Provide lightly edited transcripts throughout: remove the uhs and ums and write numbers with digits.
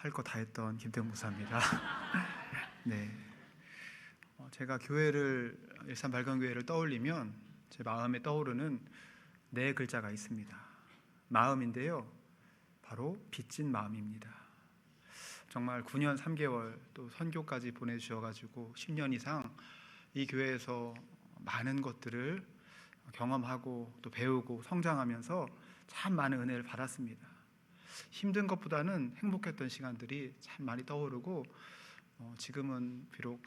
할 거 다 했던 김태형 목사입니다. 네, 제가 일산 발광교회를 떠올리면 제 마음에 떠오르는 네 글자가 있습니다. 마음인데요, 바로 빚진 마음입니다. 정말 9년 3개월 또 선교까지 보내주셔가지고 10년 이상 이 교회에서 많은 것들을 경험하고 또 배우고 성장하면서 참 많은 은혜를 받았습니다. 힘든 것보다는 행복했던 시간들이 참 많이 떠오르고, 지금은 비록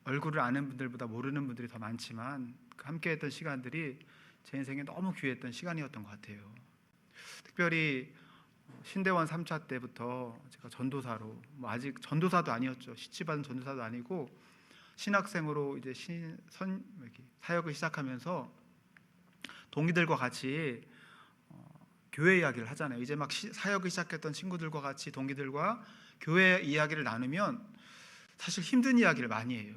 얼굴을 아는 분들보다 모르는 분들이 더 많지만 그 함께했던 시간들이 제 인생에 너무 귀했던 시간이었던 것 같아요. 특별히 신대원 3차 때부터 제가 전도사로, 아직 전도사도 아니었죠. 시치받은 전도사도 아니고 신학생으로 이제 사역을 시작하면서 동기들과 같이 교회 이야기를 하잖아요. 이제 막 사역을 시작했던 친구들과 같이 동기들과 교회 이야기를 나누면 사실 힘든 이야기를 많이 해요.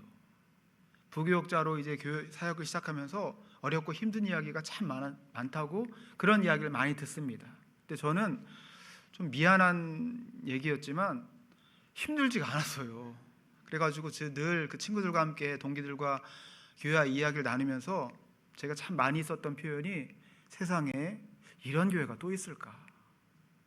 부교육자로 이제 교회 사역을 시작하면서 어렵고 힘든 이야기가 참 많다고 그런 이야기를 많이 듣습니다. 근데 저는 좀 미안한 얘기였지만 힘들지가 않았어요. 그래가지고 늘 그 친구들과 함께 동기들과 교회 이야기를 나누면서 제가 참 많이 썼던 표현이, 세상에 이런 교회가 또 있을까?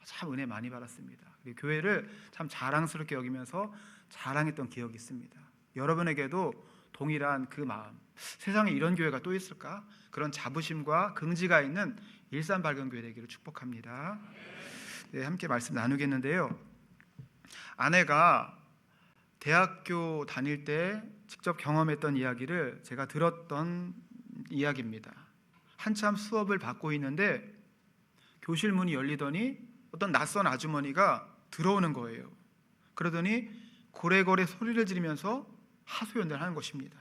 참 은혜 많이 받았습니다. 교회를 참 자랑스럽게 여기면서 자랑했던 기억이 있습니다. 여러분에게도 동일한 그 마음, 세상에 이런 교회가 또 있을까? 그런 자부심과 긍지가 있는 일산 발광교회 되기를 축복합니다. 네, 함께 말씀 나누겠는데요, 아내가 대학교 다닐 때 직접 경험했던 이야기를 제가 들었던 이야기입니다. 한참 수업을 받고 있는데 교실 문이 열리더니 어떤 낯선 아주머니가 들어오는 거예요. 그러더니 고래고래 소리를 지르면서 하소연을 하는 것입니다.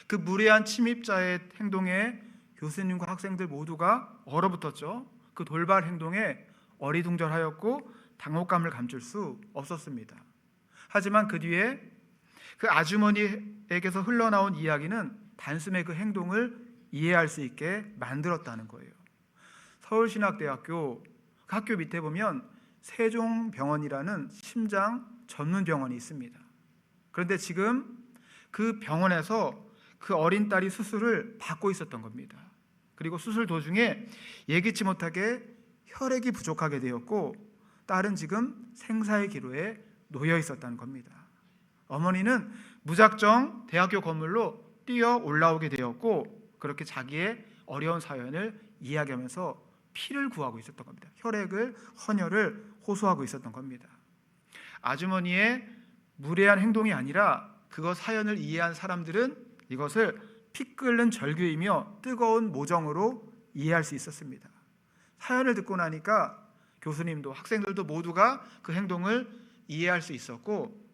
그 무례한 침입자의 행동에 교수님과 학생들 모두가 얼어붙었죠. 그 돌발 행동에 어리둥절하였고 당혹감을 감출 수 없었습니다. 하지만 그 뒤에 그 아주머니에게서 흘러나온 이야기는 단숨에 그 행동을 이해할 수 있게 만들었다는 거예요. 서울신학대학교 그 학교 밑에 보면 세종병원이라는 심장 전문 병원이 있습니다. 그런데 지금 그 병원에서 그 어린 딸이 수술을 받고 있었던 겁니다. 그리고 수술 도중에 예기치 못하게 혈액이 부족하게 되었고, 딸은 지금 생사의 기로에 놓여 있었다는 겁니다. 어머니는 무작정 대학교 건물로 뛰어 올라오게 되었고, 그렇게 자기의 어려운 사연을 이야기하면서 피를 구하고 있었던 겁니다. 헌혈을 호소하고 있었던 겁니다. 아주머니의 무례한 행동이 아니라 그것 사연을 이해한 사람들은 이것을 피 끓는 절규이며 뜨거운 모정으로 이해할 수 있었습니다. 사연을 듣고 나니까 교수님도 학생들도 모두가 그 행동을 이해할 수 있었고,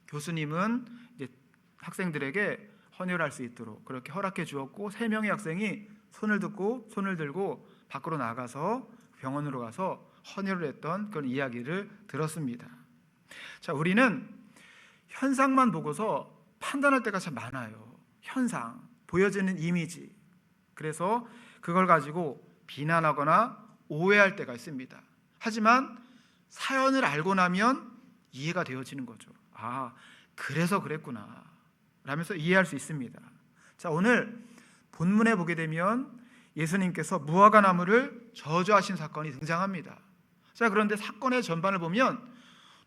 교수님은 이제 학생들에게 헌혈할 수 있도록 그렇게 허락해 주었고, 3명의 학생이 손을 들고 밖으로 나가서 병원으로 가서 헌혈을 했던 그런 이야기를 들었습니다. 자, 우리는 현상만 보고서 판단할 때가 참 많아요. 현상, 보여지는 이미지. 그래서 그걸 가지고 비난하거나 오해할 때가 있습니다. 하지만 사연을 알고 나면 이해가 되어지는 거죠. 아, 그래서 그랬구나 라면서 이해할 수 있습니다. 자, 오늘 본문에 보게 되면 예수님께서 무화과 나무를 저주하신 사건이 등장합니다. 자, 그런데 사건의 전반을 보면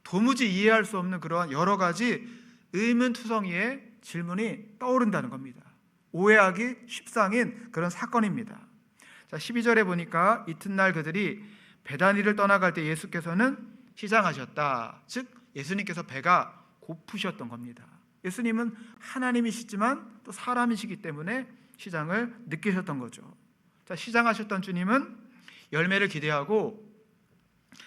도무지 이해할 수 없는 그러한 여러 가지 의문투성이의 질문이 떠오른다는 겁니다. 오해하기 십상인 그런 사건입니다. 자, 12절에 보니까 이튿날 그들이 베다니를 떠나갈 때 예수께서는 시장하셨다. 즉 예수님께서 배가 고프셨던 겁니다. 예수님은 하나님이시지만 또 사람이시기 때문에 시장을 느끼셨던 거죠. 자, 시장하셨던 주님은 열매를 기대하고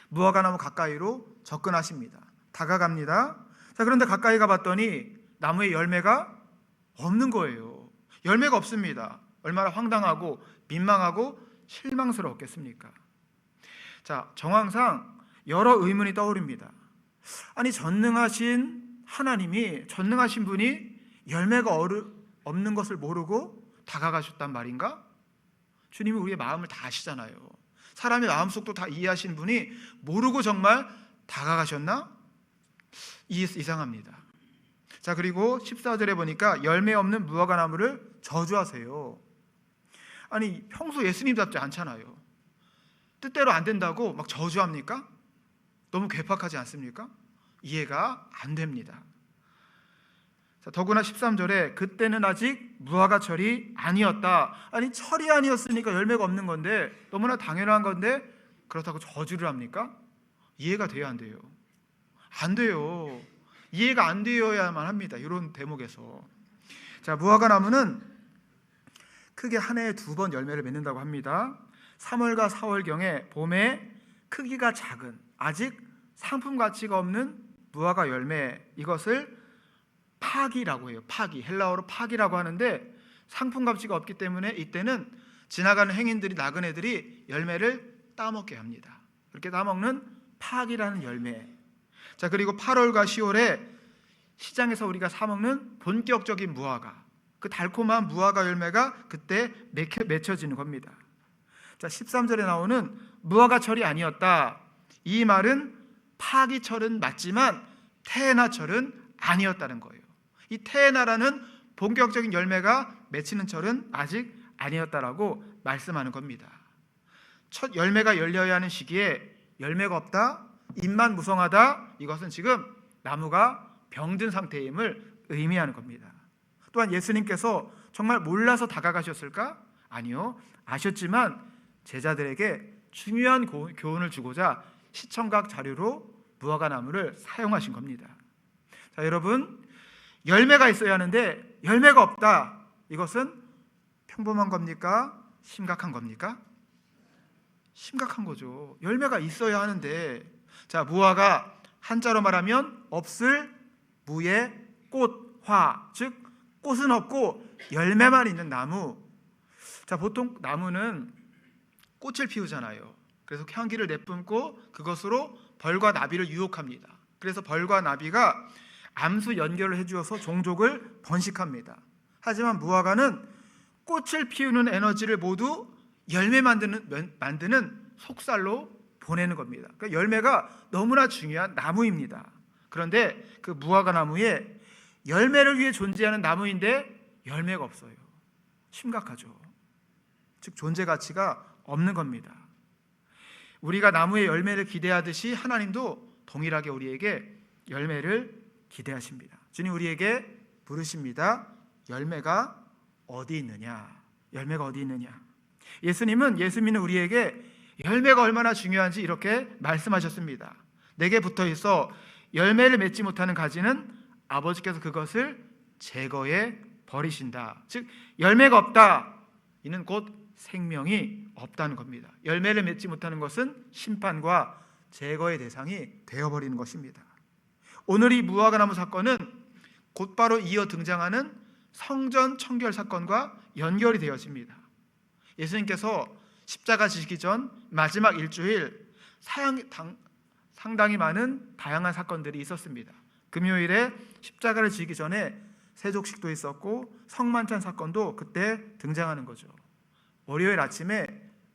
무화과나무 가까이로 접근하십니다. 다가갑니다. 자, 그런데 가까이 가봤더니 나무에 열매가 없는 거예요. 열매가 없습니다. 얼마나 황당하고 민망하고 실망스러웠겠습니까? 자, 정황상 여러 의문이 떠오릅니다. 아니, 전능하신 하나님이, 전능하신 분이 열매가 없는 것을 모르고 다가가셨단 말인가? 주님이 우리의 마음을 다 아시잖아요. 사람의 마음속도 다 이해하시는 분이 모르고 정말 다가가셨나? 이상합니다. 자, 그리고 14절에 보니까 열매 없는 무화과 나무를 저주하세요. 아니, 평소 예수님답지 않잖아요. 뜻대로 안 된다고 막 저주합니까? 너무 괴팍하지 않습니까? 이해가 안 됩니다. 자, 더구나 13절에 그때는 아직 무화과철이 아니었다. 아니, 철이 아니었으니까 열매가 없는 건데, 너무나 당연한 건데 그렇다고 저주를 합니까? 이해가 돼야 안 돼요? 안 돼요. 이해가 안 되어야만 합니다. 이런 대목에서. 자, 무화과 나무는 크게 한 해에 2번 열매를 맺는다고 합니다. 3월과 4월경에 봄에 크기가 작은, 아직 상품 가치가 없는 무화과 열매, 이것을 파기라고 해요. 파기, 헬라어로 파기라고 하는데, 상품 가치가 없기 때문에 이때는 지나가는 행인들이, 나그네들이 열매를 따먹게 합니다. 그렇게 따먹는 파기라는 열매. 자, 그리고 8월과 10월에 시장에서 우리가 사 먹는 본격적인 무화과, 그 달콤한 무화과 열매가 그때 맺혀지는 겁니다. 자, 13절에 나오는 무화과철이 아니었다. 이 말은 파기철은 맞지만 테에나철은 아니었다는 거예요. 이 테에나라는 본격적인 열매가 맺히는 철은 아직 아니었다라고 말씀하는 겁니다. 첫 열매가 열려야 하는 시기에 열매가 없다, 잎만 무성하다, 이것은 지금 나무가 병든 상태임을 의미하는 겁니다. 또한 예수님께서 정말 몰라서 다가가셨을까? 아니요, 아셨지만 제자들에게 중요한 교훈을 주고자 시청각 자료로 무화과 나무를 사용하신 겁니다. 자, 여러분, 열매가 있어야 하는데 열매가 없다, 이것은 평범한 겁니까? 심각한 겁니까? 심각한 거죠. 열매가 있어야 하는데. 자, 무화과 한자로 말하면 없을 무의 꽃, 화, 즉 꽃은 없고 열매만 있는 나무. 자, 보통 나무는 꽃을 피우잖아요. 그래서 향기를 내뿜고 그것으로 벌과 나비를 유혹합니다. 그래서 벌과 나비가 암수 연결을 해주어서 종족을 번식합니다. 하지만 무화과는 꽃을 피우는 에너지를 모두 열매 만드는 속살로 보내는 겁니다. 그러니까 열매가 너무나 중요한 나무입니다. 그런데 그 무화과 나무에 열매를 위해 존재하는 나무인데 열매가 없어요. 심각하죠. 즉 존재 가치가 없는 겁니다. 우리가 나무의 열매를 기대하듯이 하나님도 동일하게 우리에게 열매를 기대하십니다. 주님 우리에게 부르십니다. 열매가 어디 있느냐? 열매가 어디 있느냐? 예수님은 예수 믿는 우리에게 열매가 얼마나 중요한지 이렇게 말씀하셨습니다. 내게 붙어 있어 열매를 맺지 못하는 가지는 아버지께서 그것을 제거해 버리신다. 즉 열매가 없다, 이는 곧 생명이 없다는 겁니다. 열매를 맺지 못하는 것은 심판과 제거의 대상이 되어버리는 것입니다. 오늘 이 무화과나무 사건은 곧바로 이어 등장하는 성전 청결 사건과 연결이 되어집니다. 예수님께서 십자가 지시기 전 마지막 일주일 상당히 많은 다양한 사건들이 있었습니다. 금요일에 십자가를 지기 전에 세족식도 있었고 성만찬 사건도 그때 등장하는 거죠. 월요일 아침에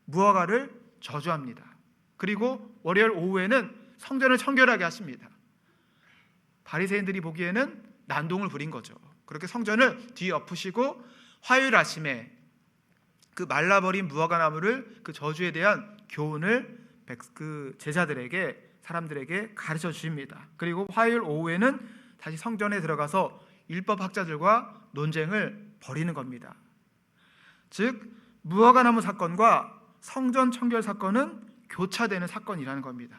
무화과를 저주합니다. 그리고 월요일 오후에는 성전을 청결하게 하십니다. 바리새인들이 보기에는 난동을 부린 거죠. 그렇게 성전을 뒤엎으시고 화요일 아침에 그 말라버린 무화과 나무를, 그 저주에 대한 교훈을 그 제자들에게, 사람들에게 가르쳐 주십니다. 그리고 화요일 오후에는 다시 성전에 들어가서 율법학자들과 논쟁을 벌이는 겁니다. 즉 무화과 나무 사건과 성전 청결 사건은 교차되는 사건이라는 겁니다.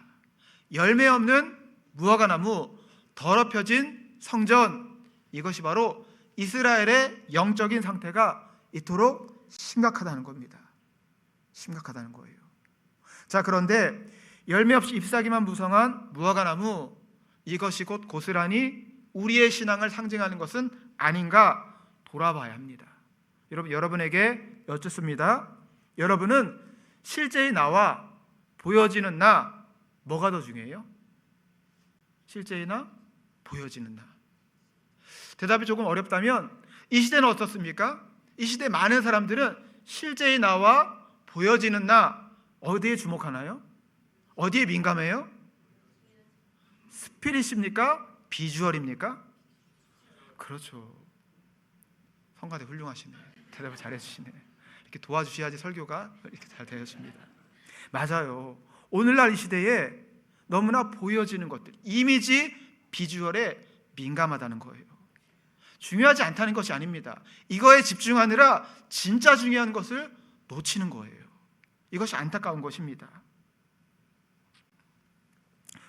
열매 없는 무화과 나무, 더럽혀진 성전, 이것이 바로 이스라엘의 영적인 상태가 이토록 심각하다는 겁니다. 심각하다는 거예요. 자, 그런데 열매 없이 잎사귀만 무성한 무화과 나무, 이것이 곧 고스란히 우리의 신앙을 상징하는 것은 아닌가 돌아봐야 합니다. 여러분에게 여쭙습니다. 여러분은 실제의 나와 보여지는 나, 뭐가 더 중요해요? 실제의 나, 보여지는 나. 대답이 조금 어렵다면 이 시대는 어떻습니까? 이 시대 많은 사람들은 실제의 나와 보여지는 나, 어디에 주목하나요? 어디에 민감해요? 스피릿입니까? 비주얼입니까? 그렇죠. 성가대 훌륭하시네. 대답을 잘해주시네. 이렇게 도와주셔야지 설교가 이렇게 잘 되어집니다. 맞아요. 오늘날 이 시대에 너무나 보여지는 것들, 이미지, 비주얼에 민감하다는 거예요. 중요하지 않다는 것이 아닙니다. 이거에 집중하느라 진짜 중요한 것을 놓치는 거예요. 이것이 안타까운 것입니다.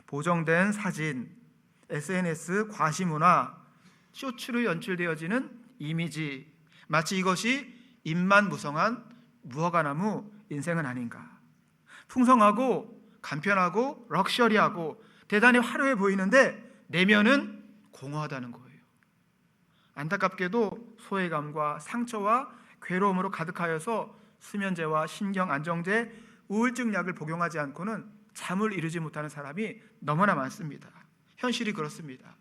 보정된 사진, SNS, 과시문화, 쇼츠로 연출되어지는 이미지, 마치 이것이 입만무성한 무화과나무 인생은 아닌가. 풍성하고 간편하고 럭셔리하고 대단히 화려해 보이는데 내면은 공허하다는 거예요. 안타깝게도 소외감과 상처와 괴로움으로 가득하여서 수면제와 신경안정제, 우울증 약을 복용하지 않고는 잠을 이루지 못하는 사람이 너무나 많습니다. 현실이 그렇습니다.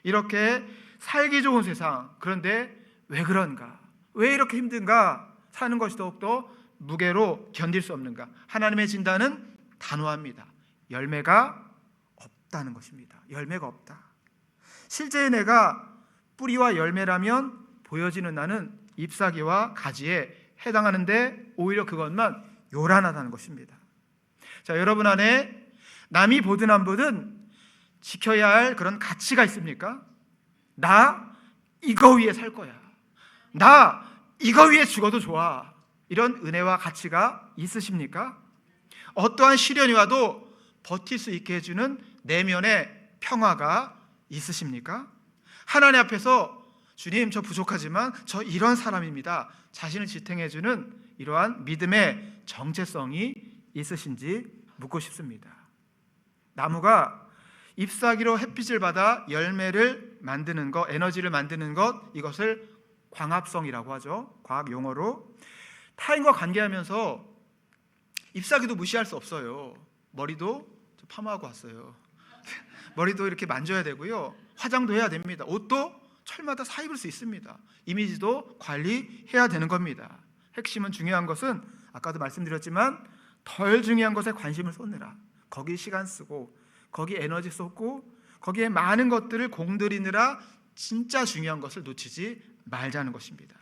이렇게 살기 좋은 세상, 그런데 왜 그런가? 왜 이렇게 힘든가? 사는 것이 더욱더 무게로 견딜 수 없는가? 하나님의 진단은 단호합니다. 열매가 없다는 것입니다. 열매가 없다. 실제의 내가 뿌리와 열매라면 보여지는 나는 잎사귀와 가지에 해당하는데 오히려 그것만 요란하다는 것입니다. 자, 여러분 안에 남이 보든 안 보든 지켜야 할 그런 가치가 있습니까? 나 이거 위에 살 거야. 나 이거 위에 죽어도 좋아. 이런 은혜와 가치가 있으십니까? 어떠한 시련이 와도 버틸 수 있게 해주는 내면의 평화가 있으십니까? 하나님 앞에서 주님, 저 부족하지만 저 이런 사람입니다. 자신을 지탱해주는 이러한 믿음의 정체성이 있으신지 묻고 싶습니다. 나무가 잎사귀로 햇빛을 받아 열매를 만드는 것, 에너지를 만드는 것, 이것을 광합성이라고 하죠. 과학 용어로. 타인과 관계하면서 잎사귀도 무시할 수 없어요. 머리도 파마하고 왔어요. 머리도 이렇게 만져야 되고요. 화장도 해야 됩니다. 옷도 철마다 사 입을 수 있습니다. 이미지도 관리해야 되는 겁니다. 핵심은, 중요한 것은 아까도 말씀드렸지만 덜 중요한 것에 관심을 쏟느라, 거기 시간 쓰고 거기 에너지 쏟고 거기에 많은 것들을 공들이느라 진짜 중요한 것을 놓치지 말자는 것입니다.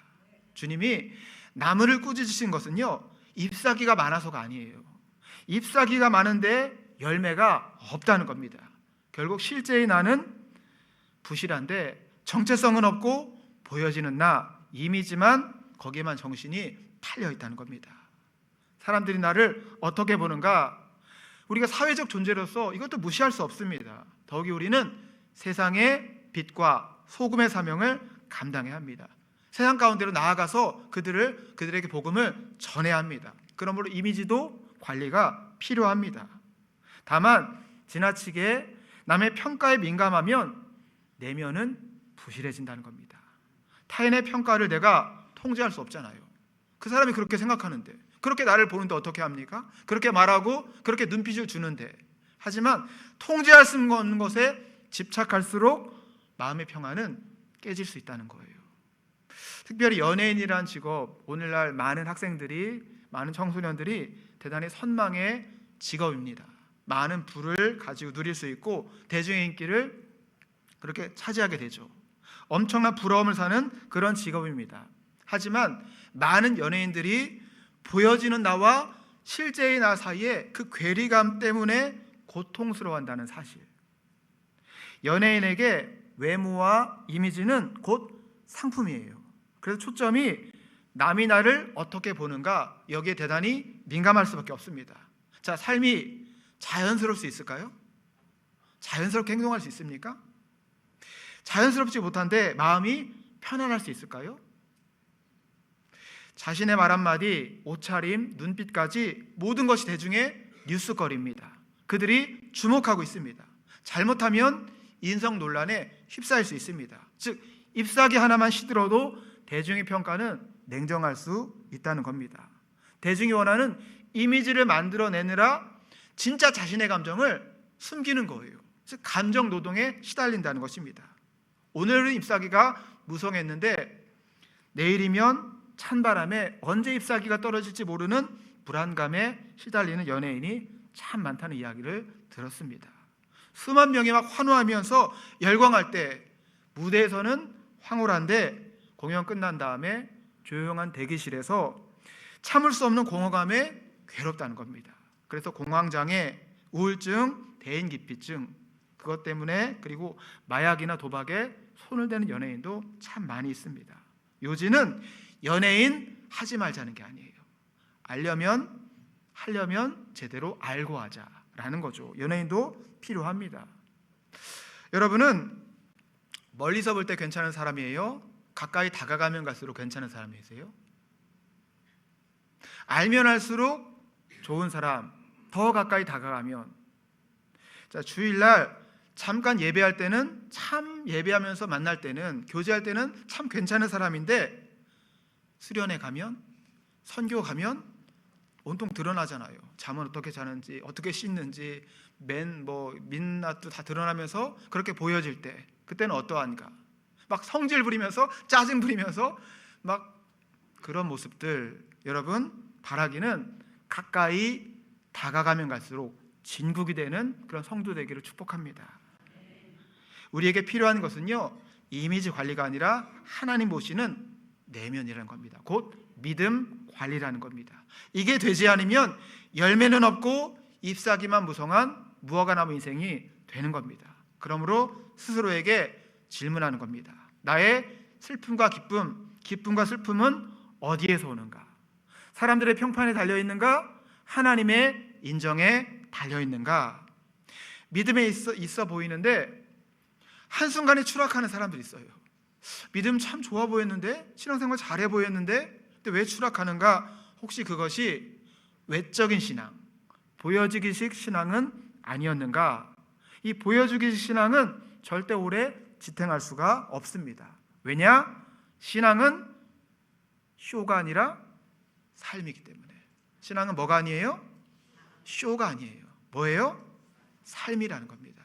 주님이 나무를 꾸짖으신 것은요, 잎사귀가 많아서가 아니에요. 잎사귀가 많은데 열매가 없다는 겁니다. 결국 실제의 나는 부실한데 정체성은 없고 보여지는 나, 이미지만, 거기에만 정신이 팔려 있다는 겁니다. 사람들이 나를 어떻게 보는가? 우리가 사회적 존재로서 이것도 무시할 수 없습니다. 더욱이 우리는 세상의 빛과 소금의 사명을 감당해야 합니다. 세상 가운데로 나아가서 그들에게 복음을 전해야 합니다. 그러므로 이미지도 관리가 필요합니다. 다만 지나치게 남의 평가에 민감하면 내면은 부실해진다는 겁니다. 타인의 평가를 내가 통제할 수 없잖아요. 그 사람이 그렇게 생각하는데, 그렇게 나를 보는데 어떻게 합니까? 그렇게 말하고 그렇게 눈빛을 주는데, 하지만 통제할 수 없는 것에 집착할수록 마음의 평안은 깨질 수 있다는 거예요. 특별히 연예인이란 직업, 오늘날 많은 학생들이, 많은 청소년들이 대단히 선망의 직업입니다. 많은 부를 가지고 누릴 수 있고 대중의 인기를 그렇게 차지하게 되죠. 엄청난 부러움을 사는 그런 직업입니다. 하지만 많은 연예인들이 보여지는 나와 실제의 나 사이에 그 괴리감 때문에 고통스러워한다는 사실. 연예인에게 외모와 이미지는 곧 상품이에요. 그래서 초점이 남이 나를 어떻게 보는가, 여기에 대단히 민감할 수밖에 없습니다. 자, 삶이 자연스러울 수 있을까요? 자연스럽게 행동할 수 있습니까? 자연스럽지 못한데 마음이 편안할 수 있을까요? 자신의 말 한마디, 옷차림, 눈빛까지 모든 것이 대중의 뉴스거리입니다. 그들이 주목하고 있습니다. 잘못하면 인성 논란에 휩싸일 수 있습니다. 즉, 잎사귀 하나만 시들어도 대중의 평가는 냉정할 수 있다는 겁니다. 대중이 원하는 이미지를 만들어내느라 진짜 자신의 감정을 숨기는 거예요. 즉, 감정 노동에 시달린다는 것입니다. 오늘은 잎사귀가 무성했는데 내일이면 찬바람에 언제 잎사귀가 떨어질지 모르는 불안감에 시달리는 연예인이 참 많다는 이야기를 들었습니다. 수만 명이 막 환호하면서 열광할 때 무대에서는 황홀한데 공연 끝난 다음에 조용한 대기실에서 참을 수 없는 공허감에 괴롭다는 겁니다. 그래서 공황장애, 우울증, 대인기피증, 그것 때문에, 그리고 마약이나 도박에 손을 대는 연예인도 참 많이 있습니다. 요지는 연예인 하지 말자는 게 아니에요. 하려면 제대로 알고 하자라는 거죠. 연예인도 필요합니다. 여러분은 멀리서 볼 때 괜찮은 사람이에요? 가까이 다가가면 갈수록 괜찮은 사람이세요? 알면 알수록 좋은 사람, 더 가까이 다가가면. 자, 주일날 잠깐 예배할 때는 참, 예배하면서 만날 때는, 교제할 때는 참 괜찮은 사람인데 수련회 가면, 선교 가면 온통 드러나잖아요. 잠은 어떻게 자는지, 어떻게 씻는지, 민낯도 다 드러나면서 그렇게 보여질 때, 그때는 어떠한가? 막 성질 부리면서, 짜증 부리면서 막 그런 모습들, 여러분 바라기는 가까이 다가가면 갈수록 진국이 되는 그런 성도 되기를 축복합니다. 우리에게 필요한 것은요, 이미지 관리가 아니라 하나님 보시는 내면이라는 겁니다. 곧 믿음 관리라는 겁니다. 이게 되지 않으면 열매는 없고 잎사귀만 무성한 무화과나무 인생이 되는 겁니다. 그러므로 스스로에게 질문하는 겁니다. 나의 슬픔과 기쁨과 슬픔은 어디에서 오는가? 사람들의 평판에 달려있는가? 하나님의 인정에 달려있는가? 믿음에 있어 보이는데 한순간에 추락하는 사람들이 있어요. 믿음 참 좋아 보였는데, 신앙생활 잘해 보였는데, 근데 왜 추락하는가? 혹시 그것이 외적인 신앙, 보여주기식 신앙은 아니었는가? 이 보여주기식 신앙은 절대 오래 지탱할 수가 없습니다. 왜냐? 신앙은 쇼가 아니라 삶이기 때문에. 신앙은 뭐가 아니에요? 쇼가 아니에요. 뭐예요? 삶이라는 겁니다.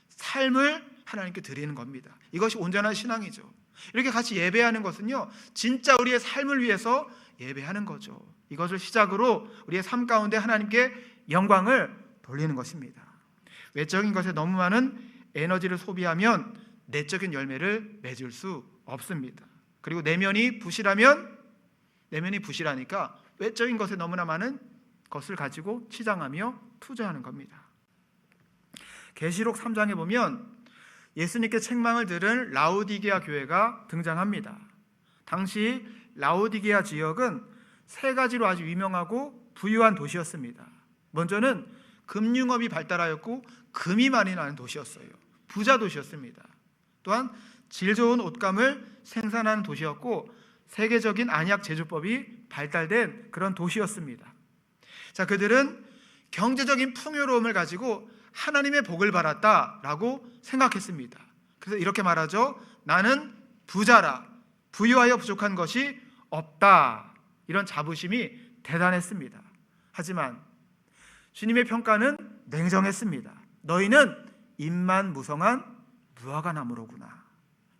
삶을 하나님께 드리는 겁니다. 이것이 온전한 신앙이죠. 이렇게 같이 예배하는 것은요, 진짜 우리의 삶을 위해서 예배하는 거죠. 이것을 시작으로 우리의 삶 가운데 하나님께 영광을 돌리는 것입니다. 외적인 것에 너무 많은 에너지를 소비하면 내적인 열매를 맺을 수 없습니다. 그리고 내면이 부실하니까 외적인 것에 너무나 많은 것을 가지고 치장하며 투자하는 겁니다. 계시록 3장에 보면 예수님께 책망을 들은 라오디게아 교회가 등장합니다. 당시 라오디게아 지역은 세 가지로 아주 유명하고 부유한 도시였습니다. 먼저는 금융업이 발달하였고 금이 많이 나는 도시였어요. 부자 도시였습니다. 또한 질 좋은 옷감을 생산하는 도시였고 세계적인 안약 제조법이 발달된 그런 도시였습니다. 자, 그들은 경제적인 풍요로움을 가지고 하나님의 복을 받았다라고 생각했습니다. 그래서 이렇게 말하죠. 나는 부자라, 부유하여 부족한 것이 없다. 이런 자부심이 대단했습니다. 하지만 주님의 평가는 냉정했습니다. 너희는 잎만 무성한 무화과나무로구나.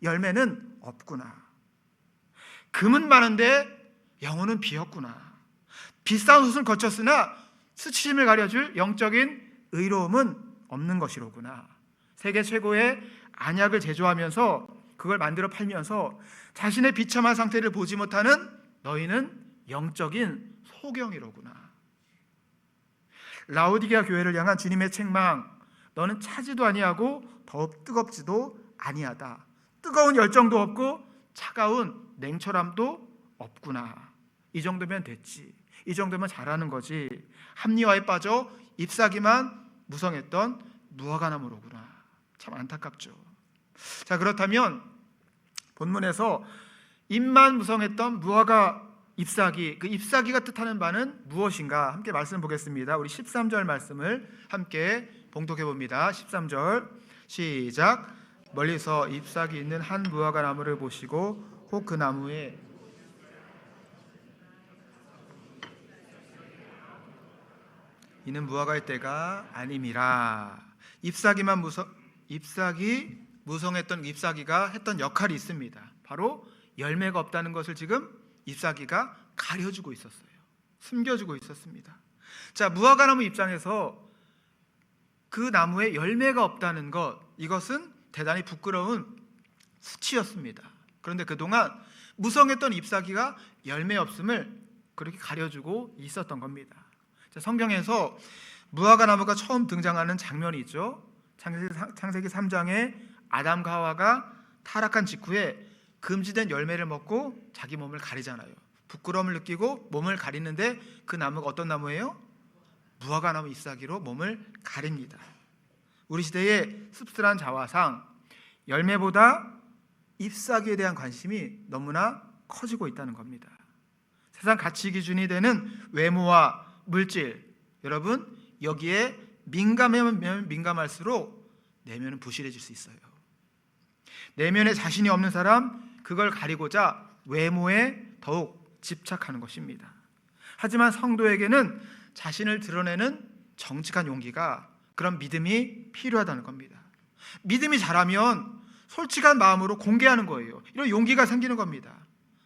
열매는 없구나. 금은 많은데 영혼은 비었구나. 비싼 옷은 거쳤으나 수치심을 가려줄 영적인 의로움은 없는 것이로구나. 세계 최고의 안약을 제조하면서 그걸 만들어 팔면서 자신의 비참한 상태를 보지 못하는 너희는 영적인 소경이로구나. 라오디게아 교회를 향한 주님의 책망, 너는 차지도 아니하고 더욱 뜨겁지도 아니하다. 뜨거운 열정도 없고 차가운 냉철함도 없구나. 이 정도면 됐지. 이 정도면 잘하는 거지. 합리화에 빠져 잎사귀만 무성했던 무화과나무로구나. 참 안타깝죠. 자, 그렇다면 본문에서 잎만 무성했던 무화과 잎사귀, 그 잎사귀가 뜻하는 바는 무엇인가? 함께 말씀 보겠습니다. 우리 13절 말씀을 함께 봉독해 봅니다. 13절 시작. 멀리서 잎사귀 있는 한 무화과 나무를 보시고 혹 그 나무에 이는 무화과의 때가 아님이라. 잎사귀 무성했던 잎사귀가 했던 역할이 있습니다. 바로 열매가 없다는 것을 지금 잎사귀가 가려주고 있었어요. 숨겨주고 있었습니다. 자, 무화과나무 입장에서 그 나무에 열매가 없다는 것, 이것은 대단히 부끄러운 수치였습니다. 그런데 그동안 무성했던 ip사귀가 열매 없음을 그렇게 가려주고 있었던 겁니다. 성경에서 무화과 나무가 처음 등장하는 장면이 있죠. 창세기 3장에 아담과 하와가 타락한 직후에 금지된 열매를 먹고 자기 몸을 가리잖아요. 부끄러움을 느끼고 몸을 가리는데 그 나무가 어떤 나무예요? 무화과 나무 잎사귀로 몸을 가립니다. 우리 시대의 씁쓸한 자화상, 열매보다 잎사귀에 대한 관심이 너무나 커지고 있다는 겁니다. 세상 가치 기준이 되는 외모와 물질, 여러분 여기에 민감하면 민감할수록 내면은 부실해질 수 있어요. 내면에 자신이 없는 사람, 그걸 가리고자 외모에 더욱 집착하는 것입니다. 하지만 성도에게는 자신을 드러내는 정직한 용기가, 그런 믿음이 필요하다는 겁니다. 믿음이 자라면 솔직한 마음으로 공개하는 거예요. 이런 용기가 생기는 겁니다.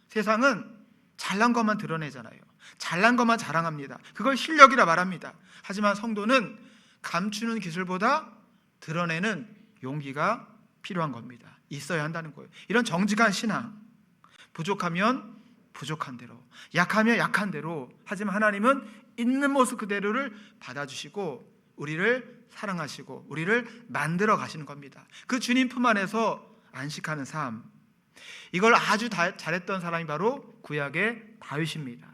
세상은 잘난 것만 드러내잖아요. 잘난 것만 자랑합니다. 그걸 실력이라 말합니다. 하지만 성도는 감추는 기술보다 드러내는 용기가 필요한 겁니다. 있어야 한다는 거예요. 이런 정직한 신앙, 부족하면 부족한 대로, 약하면 약한 대로, 하지만 하나님은 있는 모습 그대로를 받아주시고 우리를 사랑하시고 우리를 만들어 가시는 겁니다. 그 주님 품 안에서 안식하는 삶, 이걸 아주 잘했던 사람이 바로 구약의 다윗입니다.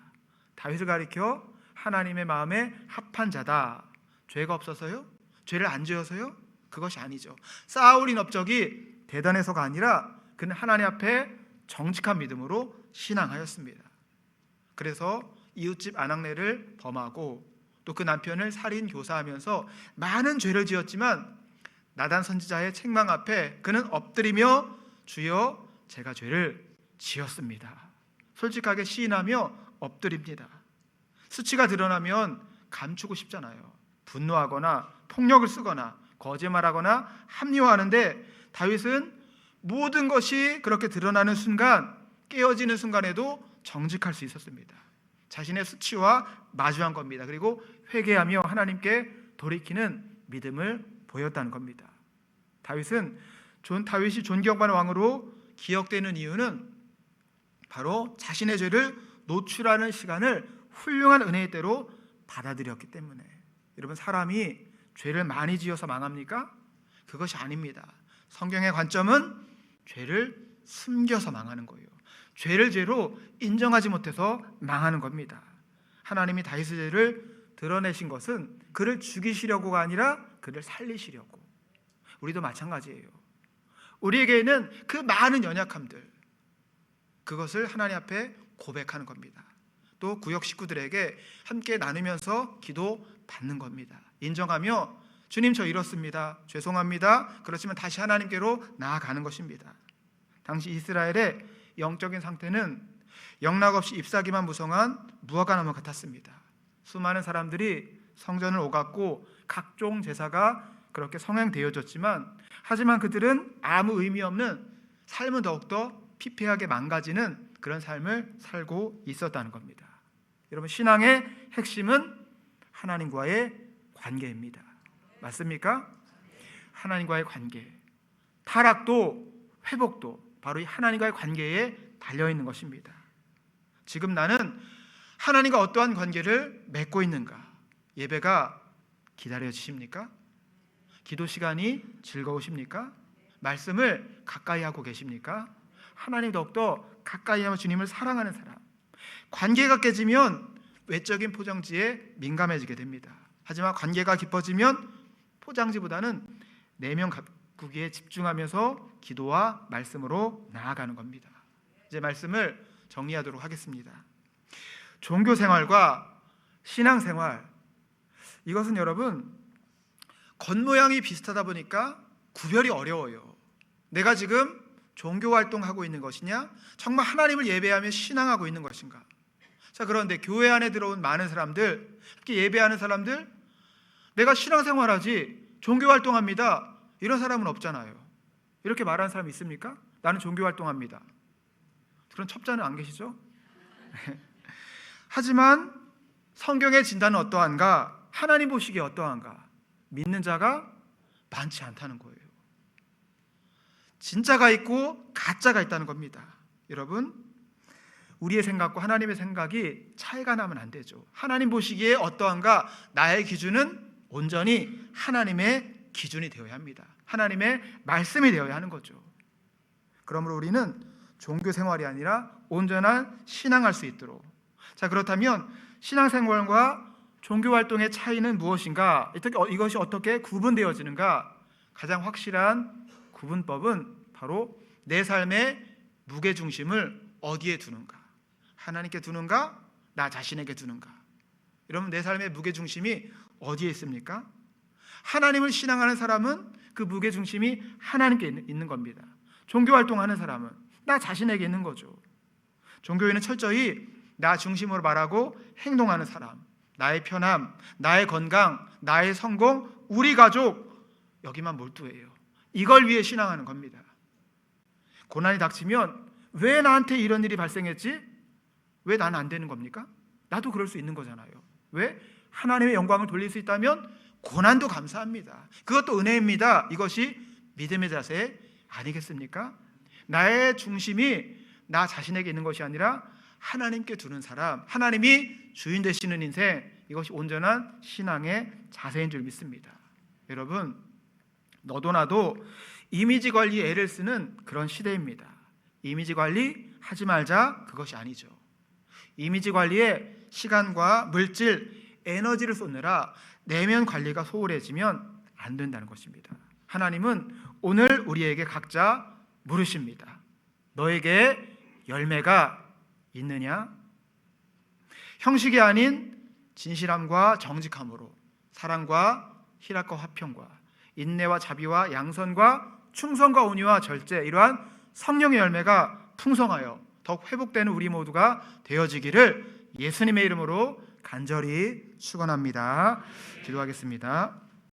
다윗을 가리켜 하나님의 마음에 합한 자다. 죄가 없어서요? 죄를 안 지어서요? 그것이 아니죠. 쌓아올린 업적이 대단해서가 아니라 그는 하나님 앞에 정직한 믿음으로 신앙하였습니다. 그래서 이웃집 아낙네를 범하고 또 그 남편을 살인 교사하면서 많은 죄를 지었지만 나단 선지자의 책망 앞에 그는 엎드리며 주여 제가 죄를 지었습니다. 솔직하게 시인하며 엎드립니다. 수치가 드러나면 감추고 싶잖아요. 분노하거나 폭력을 쓰거나 거짓말하거나 합리화하는데 다윗은 모든 것이 그렇게 드러나는 순간, 깨어지는 순간에도 정직할 수 있었습니다. 자신의 수치와 마주한 겁니다. 그리고 회개하며 하나님께 돌이키는 믿음을 보였다는 겁니다. 다윗이 존경받는 왕으로 기억되는 이유는 바로 자신의 죄를 노출하는 시간을 훌륭한 은혜의 때로 받아들였기 때문에. 여러분, 사람이 죄를 많이 지어서 망합니까? 그것이 아닙니다. 성경의 관점은 죄를 숨겨서 망하는 거예요. 죄를 죄로 인정하지 못해서 망하는 겁니다. 하나님이 다윗의 죄를 드러내신 것은 그를 죽이시려고가 아니라 그를 살리시려고. 우리도 마찬가지예요. 우리에게는 그 많은 연약함들, 그것을 하나님 앞에 고백하는 겁니다. 또 구역 식구들에게 함께 나누면서 기도 받는 겁니다. 인정하며 주님 저 이렇습니다. 죄송합니다. 그렇지만 다시 하나님께로 나아가는 것입니다. 당시 이스라엘의 영적인 상태는 영락없이 잎사귀만 무성한 무화과나무 같았습니다. 수많은 사람들이 성전을 오갔고 각종 제사가 그렇게 성행되어졌지만, 하지만 그들은 아무 의미 없는 삶은 더욱더 피폐하게 망가지는 그런 삶을 살고 있었다는 겁니다. 여러분, 신앙의 핵심은 하나님과의 관계입니다. 맞습니까? 하나님과의 관계. 타락도 회복도 바로 이 하나님과의 관계에 달려있는 것입니다. 지금 나는 하나님과 어떠한 관계를 맺고 있는가? 예배가 기다려지십니까? 기도 시간이 즐거우십니까? 말씀을 가까이 하고 계십니까? 하나님 더욱더 가까이 하며 주님을 사랑하는 사람. 관계가 깨지면 외적인 포장지에 민감해지게 됩니다. 하지만 관계가 깊어지면 포장지보다는 내면 가꾸기에 집중하면서 기도와 말씀으로 나아가는 겁니다. 이제 말씀을 정리하도록 하겠습니다. 종교 생활과 신앙 생활, 이것은 여러분 겉모양이 비슷하다 보니까 구별이 어려워요. 내가 지금 종교 활동하고 있는 것이냐, 정말 하나님을 예배하며 신앙하고 있는 것인가? 자, 그런데 교회 안에 들어온 많은 사람들, 이렇게 예배하는 사람들, 내가 신앙생활하지 종교 활동합니다, 이런 사람은 없잖아요. 이렇게 말하는 사람 있습니까? 나는 종교 활동합니다. 그런 첩자는 안 계시죠? 하지만 성경의 진단은 어떠한가? 하나님 보시기에 어떠한가? 믿는 자가 많지 않다는 거예요. 진짜가 있고 가짜가 있다는 겁니다. 여러분, 우리의 생각과 하나님의 생각이 차이가 나면 안 되죠. 하나님 보시기에 어떠한가? 나의 기준은 온전히 하나님의 기준이 되어야 합니다. 하나님의 말씀이 되어야 하는 거죠. 그러므로 우리는 종교 생활이 아니라 온전한 신앙할 수 있도록. 자, 그렇다면 신앙생활과 종교 활동의 차이는 무엇인가? 이것이 어떻게 구분되어지는가? 가장 확실한 구분법은 바로 내 삶의 무게중심을 어디에 두는가? 하나님께 두는가? 나 자신에게 두는가? 여러분, 내 삶의 무게중심이 어디에 있습니까? 하나님을 신앙하는 사람은 그 무게중심이 하나님께 있는 겁니다. 종교활동하는 사람은 나 자신에게 있는 거죠. 종교인은 철저히 나 중심으로 말하고 행동하는 사람, 나의 편함, 나의 건강, 나의 성공, 우리 가족, 여기만 몰두해요. 이걸 위해 신앙하는 겁니다. 고난이 닥치면 왜 나한테 이런 일이 발생했지? 왜 나는 안 되는 겁니까? 나도 그럴 수 있는 거잖아요. 왜? 하나님의 영광을 돌릴 수 있다면 고난도 감사합니다. 그것도 은혜입니다. 이것이 믿음의 자세 아니겠습니까? 나의 중심이 나 자신에게 있는 것이 아니라 하나님께 두는 사람, 하나님이 주인 되시는 인생, 이것이 온전한 신앙의 자세인 줄 믿습니다. 여러분, 너도 나도 이미지 관리에 애를 쓰는 그런 시대입니다. 이미지 관리 하지 말자, 그것이 아니죠. 이미지 관리에 시간과 물질, 에너지를 쏟느라 내면 관리가 소홀해지면 안 된다는 것입니다. 하나님은 오늘 우리에게 각자 물으십니다. 너에게 열매가 있느냐? 형식이 아닌 진실함과 정직함으로, 사랑과 희락과 화평과 인내와 자비와 양선과 충성과 온유와 절제, 이러한 성령의 열매가 풍성하여 더욱 회복되는 우리 모두가 되어지기를 예수님의 이름으로 간절히 축원합니다. 기도하겠습니다.